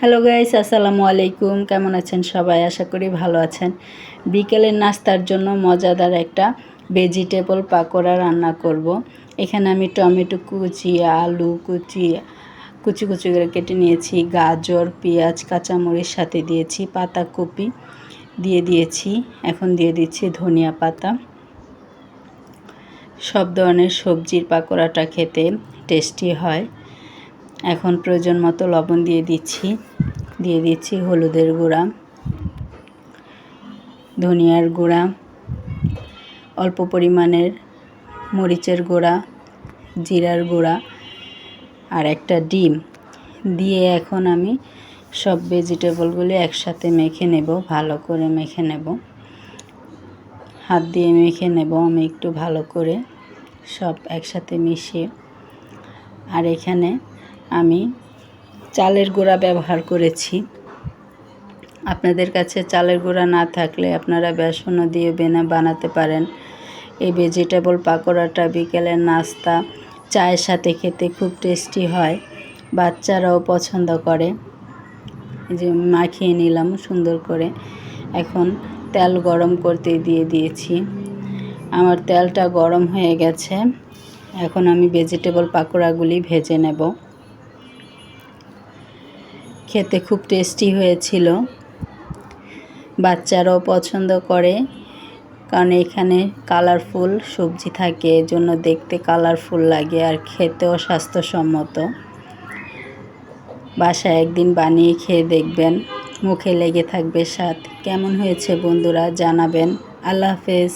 Hello guys, আসসালামু আলাইকুম। কেমন আছেন সবাই? আশা করি ভালো আছেন। বিকেলের নাস্তার জন্য মজাদার একটা ভেজিটেবল পাকোড়া রান্না করব। এখানে আমি টমেটো কুচি, আলু কুচি কুচি কুচি করে কেটে নিয়েছি, গাজর, পেঁয়াজ, কাঁচামরিচ সাথে দিয়েছি, পাতাকপি দিয়ে দিয়েছি। এখন দিয়ে দিচ্ছি ধনিয়া পাতা। সব ধরনের সবজির পাকোড়াটা খেতে টেস্টি হয়। এখন প্রয়োজন মতো লবণ দিয়ে দিচ্ছি হলুদের গুঁড়া, ধনিয়ার গুঁড়া, অল্প পরিমাণের মরিচের গুঁড়া, জিরার গুঁড়া আর একটা ডিম দিয়ে এখন আমি সব ভেজিটেবলগুলি একসাথে মেখে নেব। ভালো করে মেখে নেব, হাত দিয়ে মেখে নেব আমি একটু ভালো করে সব একসাথে মিশিয়ে। আর এখানে আমি চালের গুঁড়া ব্যবহার করেছি। আপনাদের কাছে চালের গুঁড়া না থাকলে আপনারা বেসনও দিয়ে বানাতে পারেন। এই ভেজিটেবল পাকোড়াটা বিকেলের নাস্তা চায়ের সাথে খেতে খুব টেস্টি হয়, বাচ্চারাও পছন্দ করে। এই যে মাখিয়ে নিলাম সুন্দর করে। এখন তেল গরম করতে দিয়েছি। আমার তেলটা গরম হয়ে গেছে। এখন আমি ভেজিটেবল পাকোড়াগুলি ভেজে নেব। খেতে খুব টেস্টি হয়েছিল, বাচ্চারাও পছন্দ করে, কারণ এখানে কালারফুল সবজি থাকে, এজন্য দেখতে কালারফুল লাগে আর খেতেও স্বাস্থ্যসম্মত। বাসায় একদিন বানিয়ে খেয়ে দেখবেন, মুখে লেগে থাকবে স্বাদ। কেমন হয়েছে বন্ধুরা জানাবেন। আল্লাহ হাফেজ।